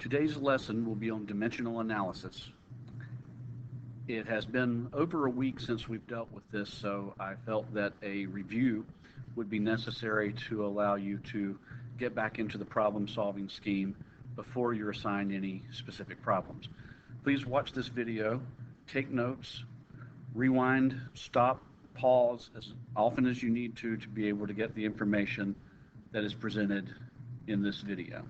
Today's lesson will be on dimensional analysis. It has been over a week since we've dealt with this, so I felt that a review would be necessary to allow you to get back into the problem-solving scheme before you're assigned any specific problems. Please watch this video, take notes, rewind, stop, pause as often as you need to be able to get the information that is presented in this video.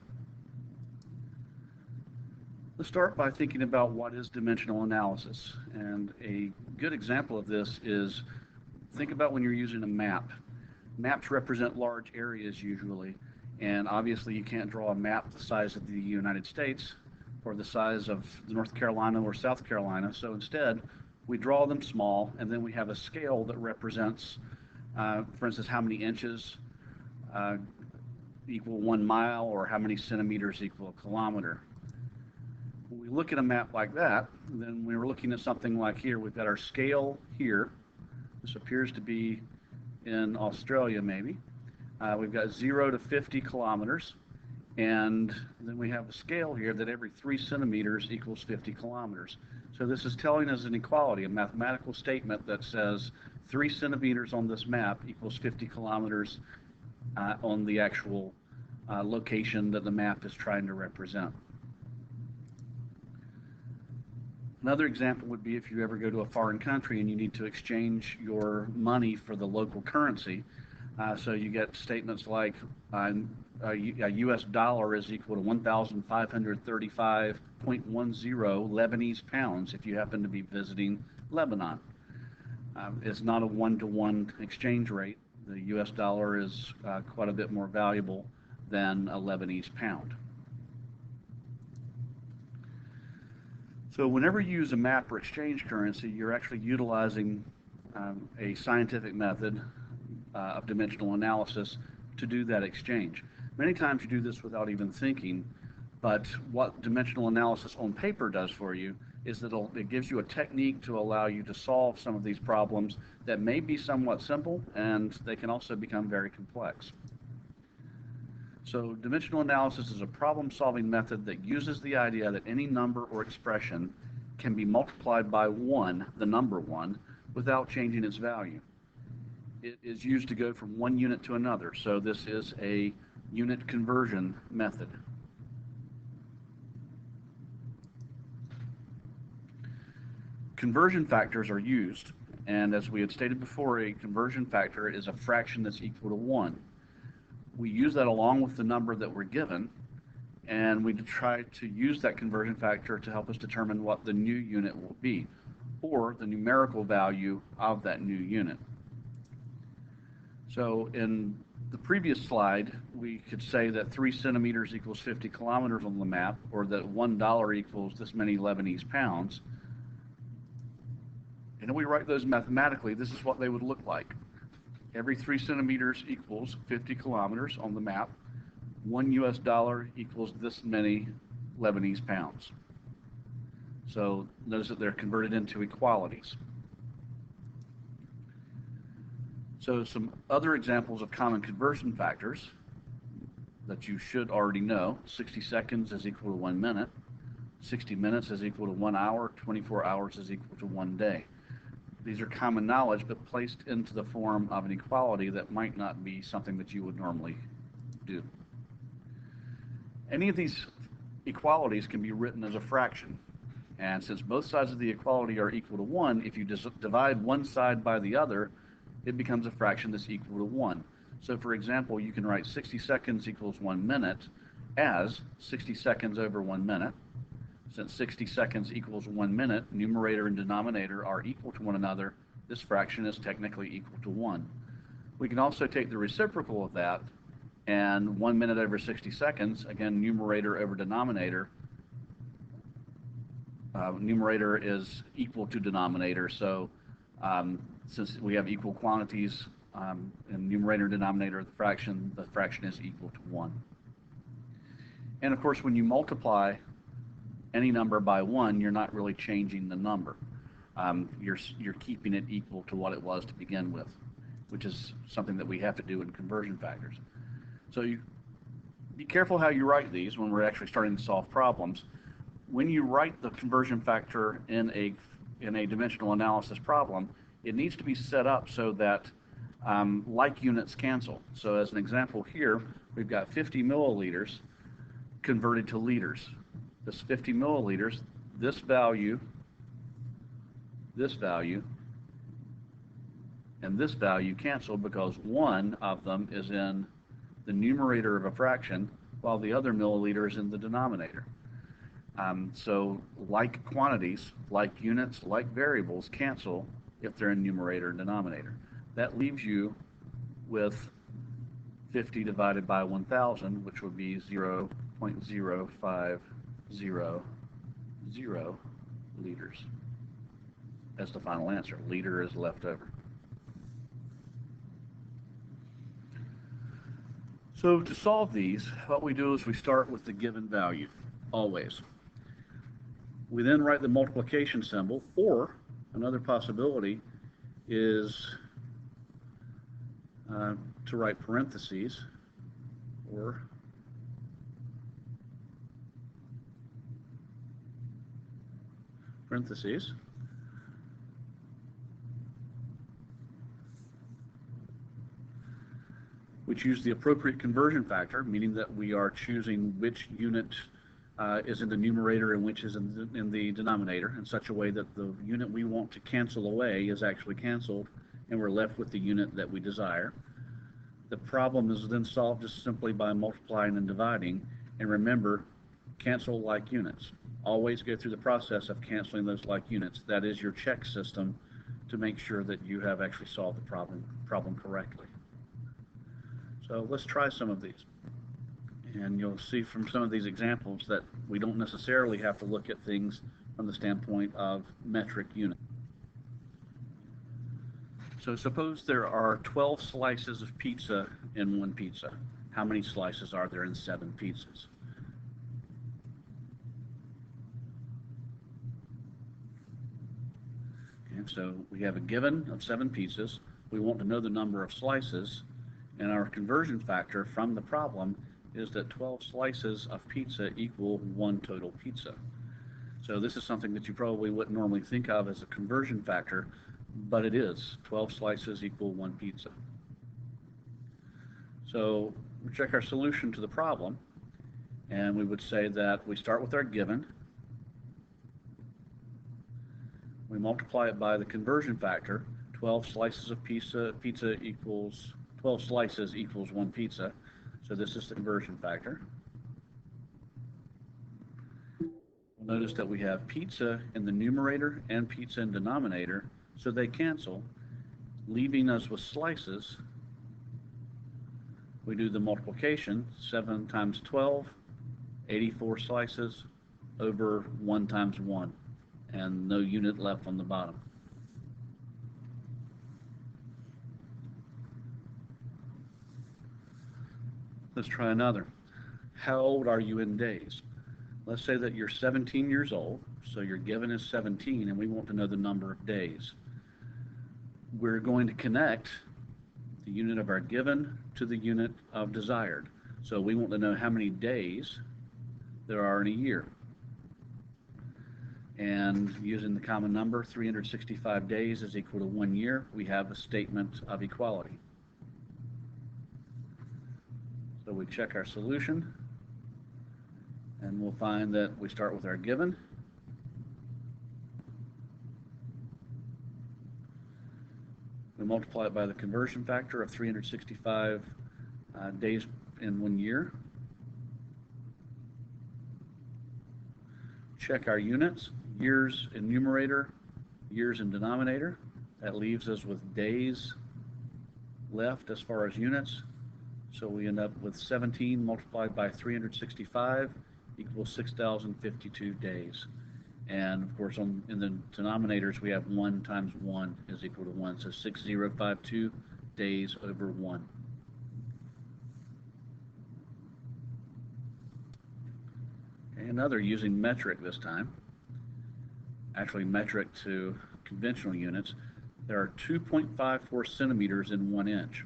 Let's start by thinking about what is dimensional analysis. And a good example of this is, think about when you're using a map. Maps represent large areas usually, and obviously you can't draw a map the size of the United States or the size of North Carolina or South Carolina. So instead, we draw them small, and then we have a scale that represents, for instance, how many inches equal 1 mile, or how many centimeters equal a kilometer. When we look at a map like that, then we're looking at something like here. We've got our scale here. This appears to be in Australia, maybe. We've got 0 to 50 kilometers, and then we have a scale here that every 3 centimeters equals 50 kilometers. So this is telling us an equality, a mathematical statement that says 3 centimeters on this map equals 50 kilometers on the actual location that the map is trying to represent. Another example would be if you ever go to a foreign country and you need to exchange your money for the local currency. So you get statements like a US dollar is equal to 1,535.10 Lebanese pounds if you happen to be visiting Lebanon. It's not a one-to-one exchange rate. The US dollar is quite a bit more valuable than a Lebanese pound. So whenever you use a map or exchange currency, you're actually utilizing a scientific method of dimensional analysis to do that exchange. Many times you do this without even thinking, but what dimensional analysis on paper does for you is that it gives you a technique to allow you to solve some of these problems that may be somewhat simple, and they can also become very complex. So dimensional analysis is a problem-solving method that uses the idea that any number or expression can be multiplied by 1, the number 1, without changing its value. It is used to go from one unit to another, so this is a unit conversion method. Conversion factors are used, and as we had stated before, a conversion factor is a fraction that's equal to 1. We use that along with the number that we're given, and we try to use that conversion factor to help us determine what the new unit will be, or the numerical value of that new unit. So in the previous slide, we could say that 3 centimeters equals 50 kilometers on the map, or that $1 equals this many Lebanese pounds. And then we write those mathematically. This is what they would look like. Every 3 centimeters equals 50 kilometers on the map. 1 US dollar equals this many Lebanese pounds. So notice that they're converted into equalities. So some other examples of common conversion factors that you should already know: 60 seconds is equal to 1 minute, 60 minutes is equal to 1 hour, 24 hours is equal to 1 day. These are common knowledge, but placed into the form of an equality that might not be something that you would normally do. Any of these equalities can be written as a fraction. And since both sides of the equality are equal to 1, if you divide one side by the other, it becomes a fraction that's equal to 1. So for example, you can write 60 seconds equals 1 minute as 60 seconds over 1 minute. Since 60 seconds equals 1 minute, numerator and denominator are equal to one another. This fraction is technically equal to 1. We can also take the reciprocal of that, and 1 minute over 60 seconds, again, numerator over denominator. Numerator is equal to denominator, so since we have equal quantities in numerator and denominator of the fraction is equal to 1. And of course, when you multiply any number by 1, you're not really changing the number. You're keeping it equal to what it was to begin with, which is something that we have to do in conversion factors. So be careful how you write these when we're actually starting to solve problems. When you write the conversion factor in a dimensional analysis problem, it needs to be set up so that like units cancel. So as an example here, we've got 50 milliliters converted to liters. This 50 milliliters, this value, and this value cancel because one of them is in the numerator of a fraction while the other milliliter is in the denominator. So like quantities, like units, like variables cancel if they're in numerator and denominator. That leaves you with 50 divided by 1,000, which would be 0.0500 liters. That's the final answer. Liter is left over. So to solve these, what we do is we start with the given value, always. We then write the multiplication symbol, or another possibility is to write parentheses, or parentheses, which use the appropriate conversion factor, meaning that we are choosing which unit is in the numerator and which is in the denominator in such a way that the unit we want to cancel away is actually canceled and we're left with the unit that we desire. The problem is then solved just simply by multiplying and dividing. And remember, cancel like units. Always go through the process of canceling those like units. That is your check system to make sure that you have actually solved the problem correctly. So let's try some of these. And you'll see from some of these examples that we don't necessarily have to look at things from the standpoint of metric unit. So suppose there are 12 slices of pizza in one pizza. How many slices are there in 7 pizzas? Okay, so we have a given of 7 pizzas. We want to know the number of slices, and our conversion factor from the problem is that 12 slices of pizza equal 1 total pizza. So this is something that you probably wouldn't normally think of as a conversion factor, but it is. 12 slices equal 1 pizza. So we check our solution to the problem, and we would say that we start with our given. We multiply it by the conversion factor. 12 slices of pizza equals 12 slices equals 1 pizza. So this is the conversion factor. Notice that we have pizza in the numerator and pizza in denominator, so they cancel, leaving us with slices. We do the multiplication, 7 times 12, 84 slices over 1 times 1, and no unit left on the bottom. Let's try another. How old are you in days? Let's say that you're 17 years old, so your given is 17, and we want to know the number of days. We're going to connect the unit of our given to the unit of desired. So we want to know how many days there are in a year. And using the common number, 365 days is equal to 1 year. We have a statement of equality. So we check our solution, and we'll find that we start with our given. We multiply it by the conversion factor of 365 days in 1 year. Check our units, years in numerator, years in denominator. That leaves us with days left as far as units. So we end up with 17 multiplied by 365 equals 6,052 days. And of course, in the denominators, we have 1 times 1 is equal to 1. So 6052 days over 1. Okay, another using metric this time. Actually, metric to conventional units. There are 2.54 centimeters in 1 inch.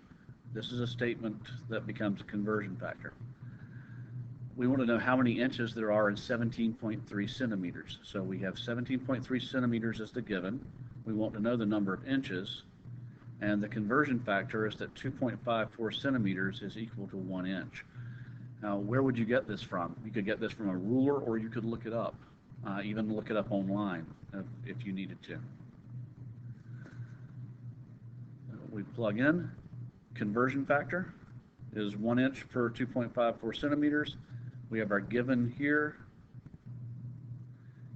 This is a statement that becomes a conversion factor. we want to know how many inches there are in 17.3 centimeters. So we have 17.3 centimeters as the given. We want to know the number of inches, and the conversion factor is that 2.54 centimeters is equal to 1 inch. Now, where would you get this from? You could get this from a ruler, or you could look it up, even look it up online if you needed to. We plug in. Conversion factor is 1 inch per 2.54 centimeters. We have our given here.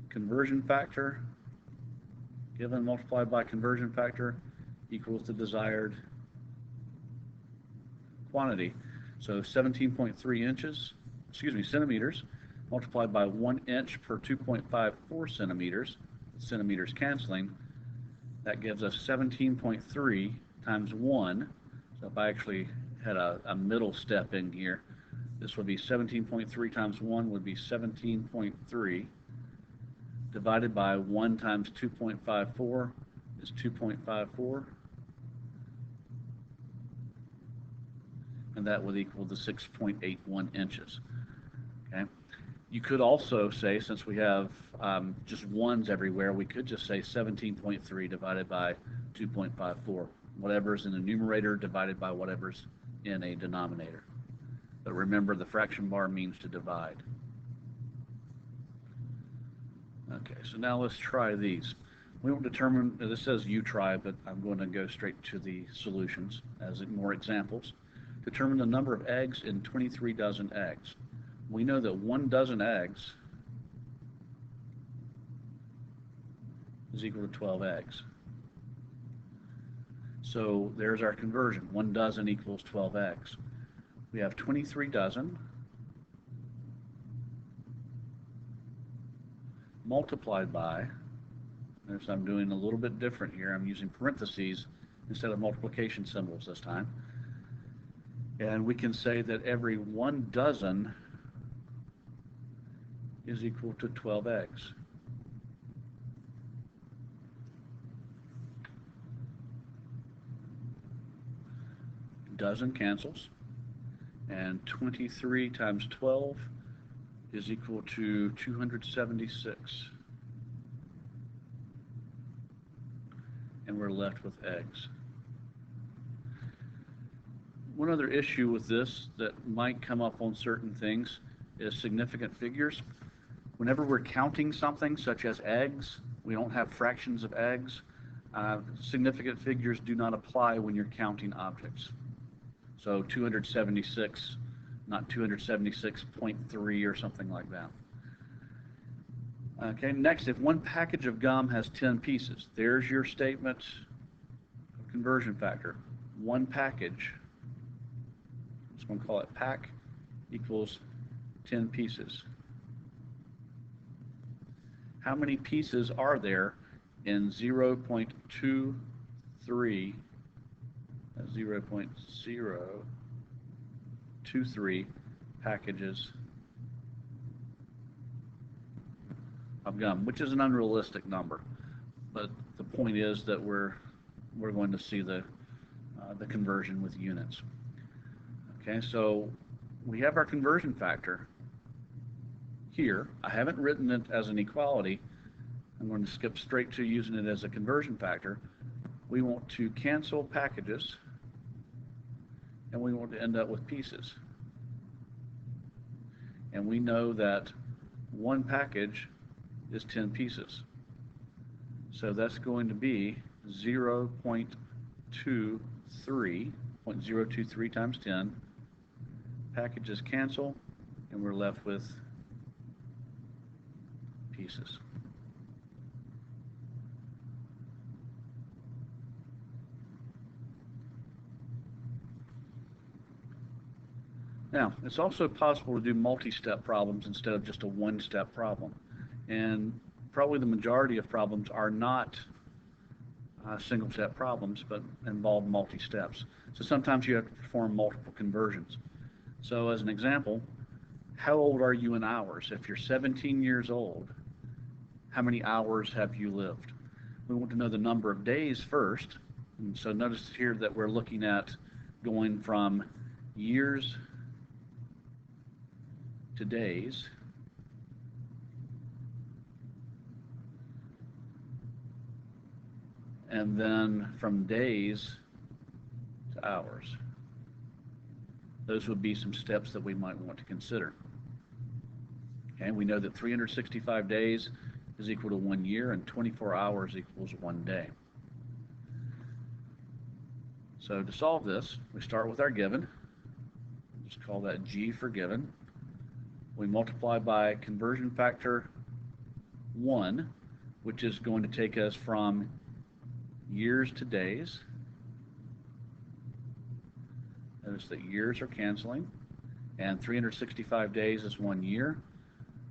Conversion factor, given multiplied by conversion factor, equals the desired quantity. So 17.3 centimeters, multiplied by 1 inch per 2.54 centimeters, centimeters canceling, that gives us 17.3 times 1. So if I actually had a middle step in here, this would be 17.3 times 1 would be 17.3, divided by 1 times 2.54 is 2.54, and that would equal the 6.81 inches. Okay. You could also say, since we have just ones everywhere, we could just say 17.3 divided by 2.54. Whatever's in the numerator divided by whatever's in a denominator. But remember, the fraction bar means to divide. Okay, so now let's try these. We will determine, this says you try, but I'm going to go straight to the solutions as more examples. Determine the number of eggs in 23 dozen eggs. We know that 1 dozen eggs is equal to 12 eggs. So there's our conversion. 1 dozen equals 12 eggs. We have 23 dozen multiplied by, notice I'm doing a little bit different here. I'm using parentheses instead of multiplication symbols this time. And we can say that every 1 dozen is equal to 12 eggs. Dozen cancels, and 23 times 12 is equal to 276. And we're left with eggs. One other issue with this that might come up on certain things is significant figures. Whenever we're counting something such as eggs, we don't have fractions of eggs. Significant figures do not apply when you're counting objects. So 276, not 276.3 or something like that. Okay, next, if one package of gum has 10 pieces, there's your statement of conversion factor. One package, I'm just going to call it pack, equals 10 pieces. How many pieces are there in 0.23 packages of gum, which is an unrealistic number, but the point is that we're going to see the conversion with units. Okay, so we have our conversion factor here. I haven't written it as an equality. I'm going to skip straight to using it as a conversion factor. We want to cancel packages, and we want to end up with pieces. And we know that one package is 10 pieces. So that's going to be 0.23 times 10. Packages cancel, and we're left with pieces. Now, it's also possible to do multi-step problems instead of just a one-step problem. And probably the majority of problems are not single-step problems, but involve multi-steps. So sometimes you have to perform multiple conversions. So as an example, how old are you in hours? If you're 17 years old, how many hours have you lived? We want to know the number of days first. And so notice here that we're looking at going from years to days, and then from days to hours. Those would be some steps that we might want to consider. Okay, we know that 365 days is equal to 1 year, and 24 hours equals 1 day. So to solve this, we start with our given. Just call that G for given. We multiply by conversion factor 1, which is going to take us from years to days. Notice that years are canceling, and 365 days is 1 year.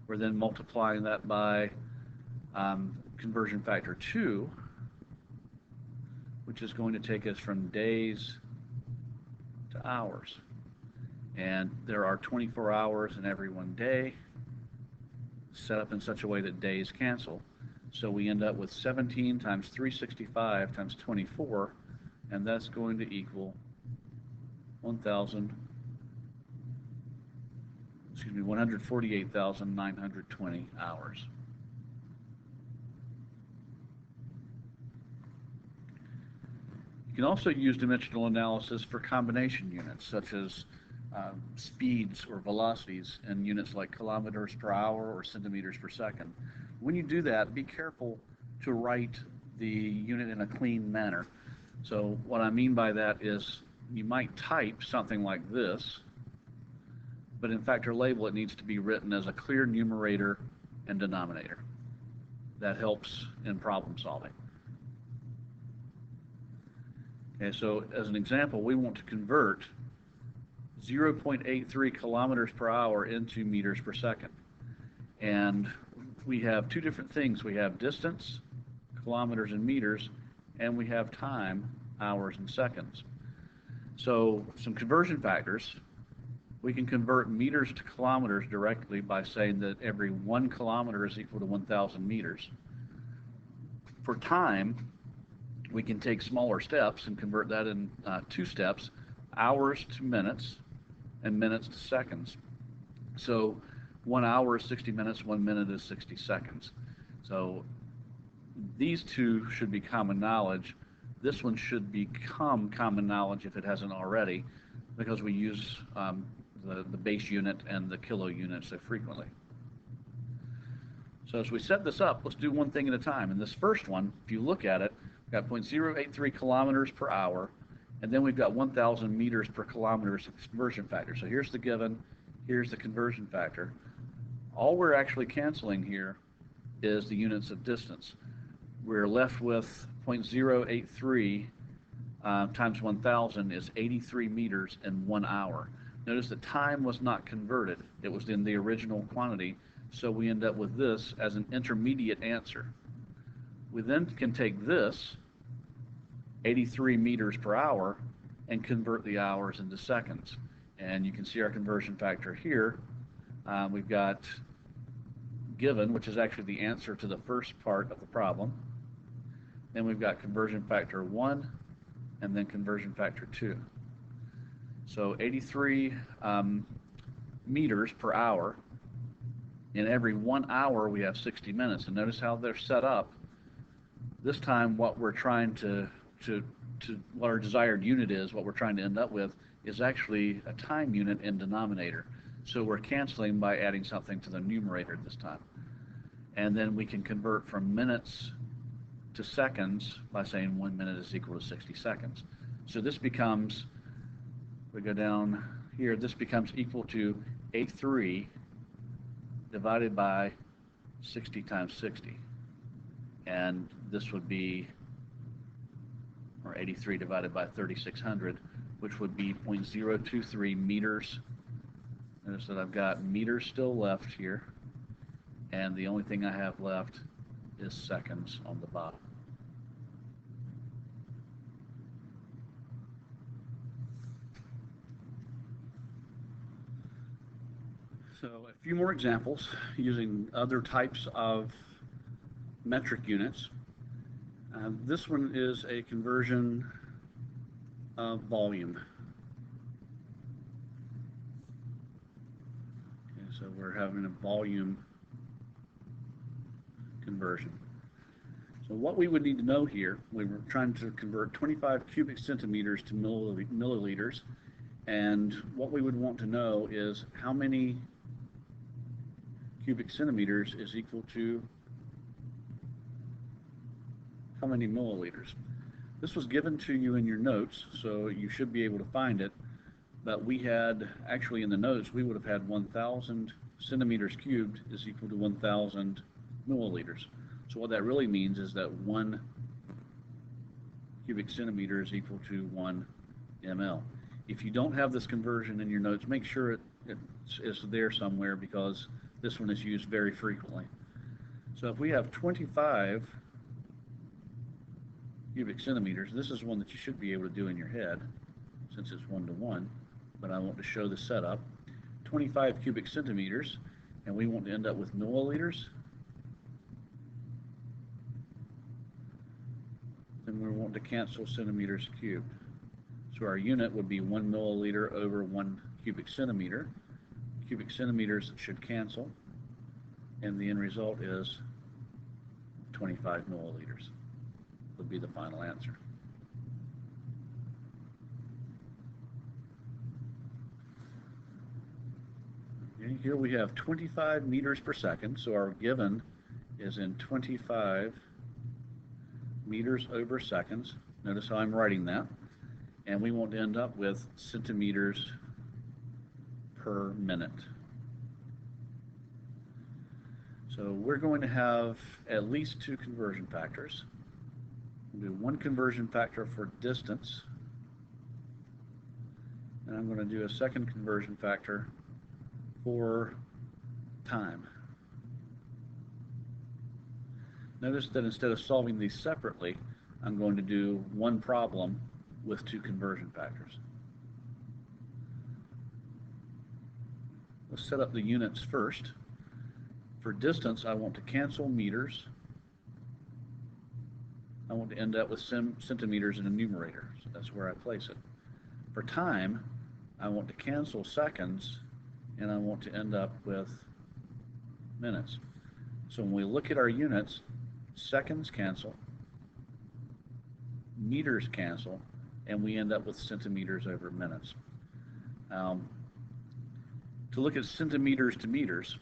We're then multiplying that by conversion factor 2, which is going to take us from days to hours. And there are 24 hours in every 1 day, set up in such a way that days cancel. So we end up with 17 times 365 times 24, and that's going to equal 148,920 hours. You can also use dimensional analysis for combination units, such as speeds or velocities in units like kilometers per hour or centimeters per second. When you do that, be careful to write the unit in a clean manner. So what I mean by that is you might type something like this, but in factor label it needs to be written as a clear numerator and denominator. That helps in problem solving. Okay, so as an example, we want to convert 0.83 kilometers per hour into meters per second. And we have two different things. We have distance, kilometers and meters, and we have time, hours and seconds. So some conversion factors. We can convert meters to kilometers directly by saying that every 1 kilometer is equal to 1,000 meters. For time, we can take smaller steps and convert that in 2 steps, hours to minutes and minutes to seconds. So 1 hour is 60 minutes, 1 minute is 60 seconds. So these two should be common knowledge. This one should become common knowledge if it hasn't already, because we use the base unit and the kilo unit so frequently. So as we set this up, let's do one thing at a time. In this first one, if you look at it, we've got 0.083 kilometers per hour, and then we've got 1,000 meters per kilometer as a conversion factor. So here's the given, here's the conversion factor. All we're actually canceling here is the units of distance. We're left with 0.083 times 1,000 is 83 meters in 1 hour. Notice that time was not converted. It was in the original quantity, so we end up with this as an intermediate answer. We then can take this, 83 meters per hour, and convert the hours into seconds. And you can see our conversion factor here. We've got given, which is actually the answer to the first part of the problem. Then we've got conversion factor 1, and then conversion factor 2. So 83 meters per hour. In every 1 hour, we have 60 minutes. And notice how they're set up. This time, what we're trying to what our desired unit is, what we're trying to end up with, is actually a time unit in denominator. So we're canceling by adding something to the numerator this time. And then we can convert from minutes to seconds by saying 1 minute is equal to 60 seconds. So this becomes, we go down here, this becomes equal to 83 divided by 60 times 60. And this would be, or 83 divided by 3,600, which would be 0.023 meters. Notice that I've got meters still left here, and the only thing I have left is seconds on the bottom. So a few more examples using other types of metric units. This one is a conversion of volume. Okay, so we're having a volume conversion. So what we would need to know here, we were trying to convert 25 cubic centimeters to milliliters, and what we would want to know is how many cubic centimeters is equal to how many milliliters. This was given to you in your notes, so you should be able to find it, but we had, actually in the notes, we would have had 1,000 centimeters cubed is equal to 1,000 milliliters. So what that really means is that 1 cubic centimeter is equal to 1 ml. If you don't have this conversion in your notes, make sure it is there somewhere, because this one is used very frequently. So if we have 25 cubic centimeters, this is one that you should be able to do in your head since it's 1-to-1, but I want to show the setup. 25 cubic centimeters, and we want to end up with milliliters. Then we want to cancel centimeters cubed. So our unit would be 1 milliliter over 1 cubic centimeter. Cubic centimeters should cancel, and the end result is 25 milliliters would be the final answer. Okay, here we have 25 meters per second, so our given is in 25 meters over seconds. Notice how I'm writing that. And we want to end up with centimeters per minute. So we're going to have at least 2 conversion factors. We'll do 1 conversion factor for distance, and I'm going to do a second conversion factor for time. Notice that instead of solving these separately, I'm going to do one problem with 2 conversion factors. Let's set up the units first. For distance, I want to cancel meters. I want to end up with centimeters in the numerator, so that's where I place it. For time, I want to cancel seconds, and I want to end up with minutes. So when we look at our units, seconds cancel, meters cancel, and we end up with centimeters over minutes. To look at centimeters to meters,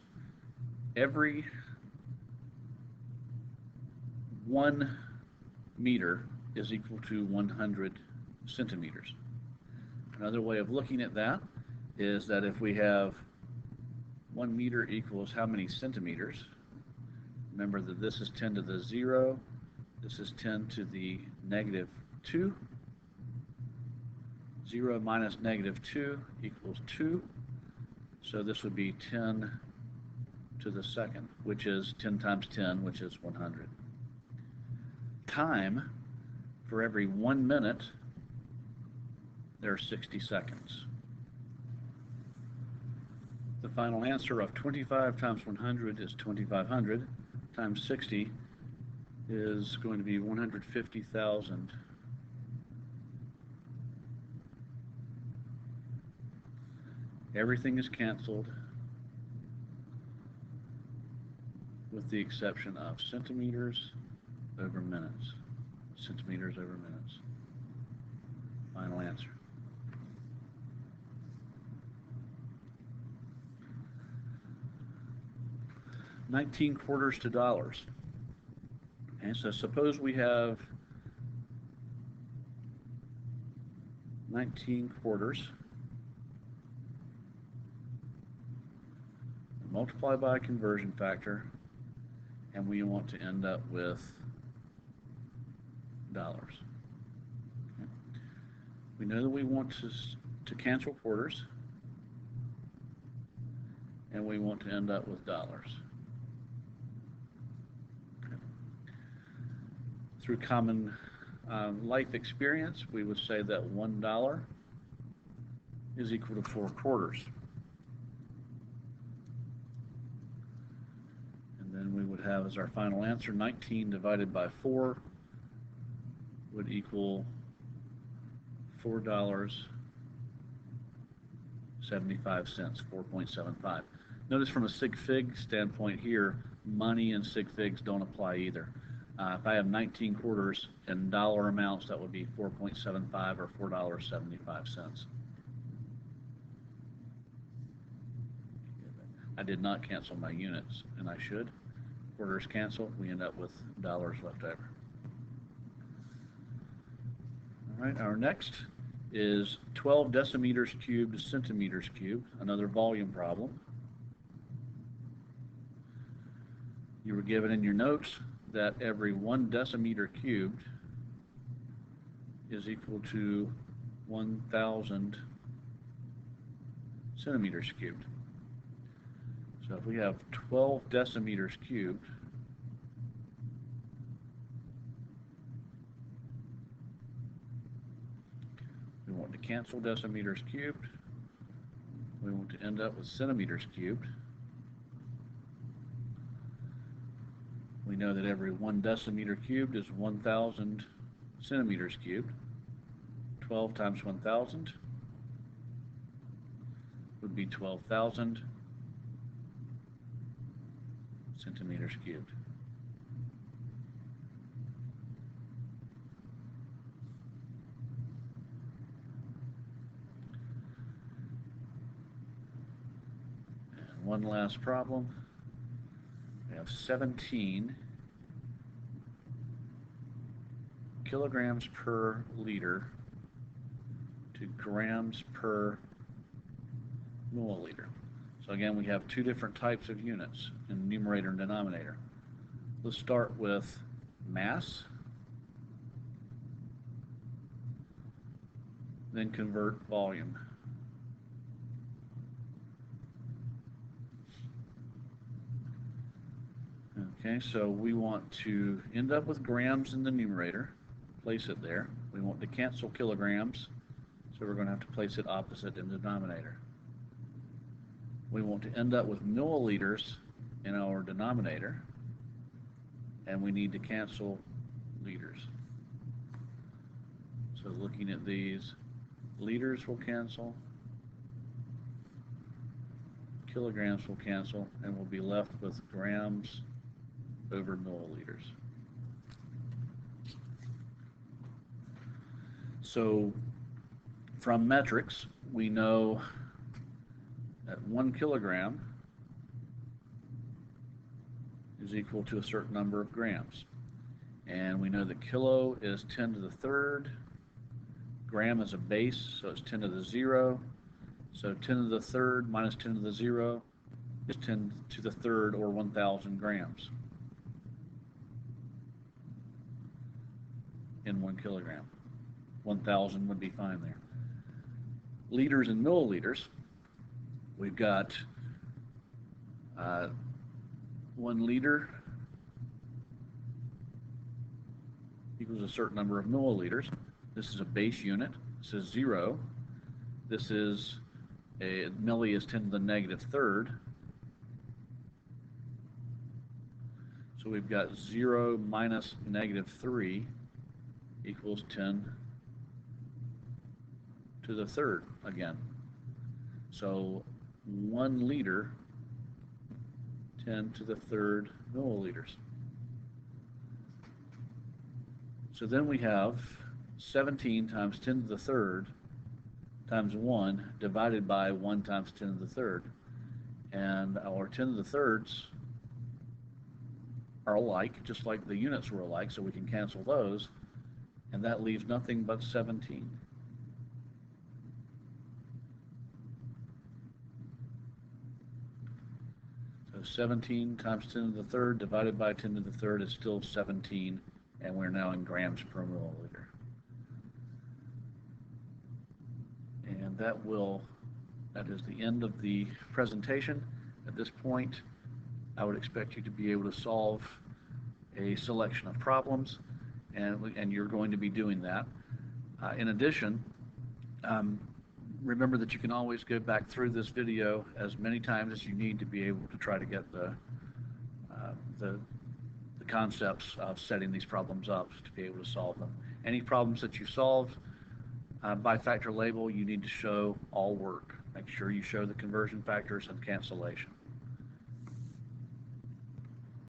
every 1 meter is equal to 100 centimeters. Another way of looking at that is that if we have 1 meter equals how many centimeters, remember that this is 10 to the 0, this is 10 to the negative 2, 0 minus negative 2 equals 2, so this would be 10 to the second, which is 10 times 10, which is 100. Time, for every 1 minute, there are 60 seconds. The final answer of 25 times 100 is 2,500, times 60 is going to be 150,000. Everything is canceled with the exception of centimeters over minutes. Centimeters over minutes. Final answer. $19 quarters to dollars. And so suppose we have 19 quarters. Multiply by a conversion factor, and we want to end up with dollars. Okay. We know that we want to cancel quarters, and we want to end up with dollars. Okay. Through common life experience, we would say that $1 is equal to 4 quarters. Then we would have as our final answer 19 divided by 4 would equal $4.75, 4.75. Notice from a sig fig standpoint here, money and sig figs don't apply either. If I have 19 quarters in dollar amounts, that would be 4.75 or $4.75. I did not cancel my units, and I should. Quarters cancel, we end up with dollars left over. All right, our next is 12 decimeters cubed to centimeters cubed, another volume problem. You were given in your notes that every 1 decimeter cubed is equal to 1,000 centimeters cubed. So if we have 12 decimeters cubed, we want to cancel decimeters cubed. We want to end up with centimeters cubed. We know that every 1 decimeter cubed is 1,000 centimeters cubed. 12 times 1,000 would be 12,000 centimeters cubed. And one last problem. We have 17 kilograms per liter to grams per milliliter. So again, we have 2 different types of units in numerator and denominator. Let's start with mass, then convert volume. Okay, so we want to end up with grams in the numerator, place it there. We want to cancel kilograms, so we're going to have to place it opposite in the denominator. We want to end up with milliliters in our denominator, and we need to cancel liters. So looking at these, liters will cancel, kilograms will cancel, and we'll be left with grams over milliliters. So from metrics, we know that 1 kilogram is equal to a certain number of grams. And we know that kilo is 10 to the third, gram is a base, so it's 10 to the 0. So 10 to the third minus 10 to the 0 is 10 to the third, or 1,000 grams in 1 kilogram. 1,000 would be fine there. Liters and milliliters, we've got 1 liter equals a certain number of milliliters. This is a base unit. This is 0. This is a milli is 10 to the negative third. So we've got 0 minus negative 3 equals 10 to the third again. So 1 liter, 10 to the third milliliters. So then we have 17 times 10 to the third times 1 divided by 1 times 10 to the third. And our 10 to the thirds are alike, just like the units were alike, so we can cancel those. And that leaves nothing but 17. So 17 times 10 to the third divided by 10 to the third is still 17, and we're now in grams per milliliter. And that is the end of the presentation. At this point, I would expect you to be able to solve a selection of problems, and you're going to be doing that. In addition, remember that you can always go back through this video as many times as you need to be able to try to get the concepts of setting these problems up to be able to solve them. Any problems that you solve by factor label, you need to show all work. Make sure you show the conversion factors and cancellation.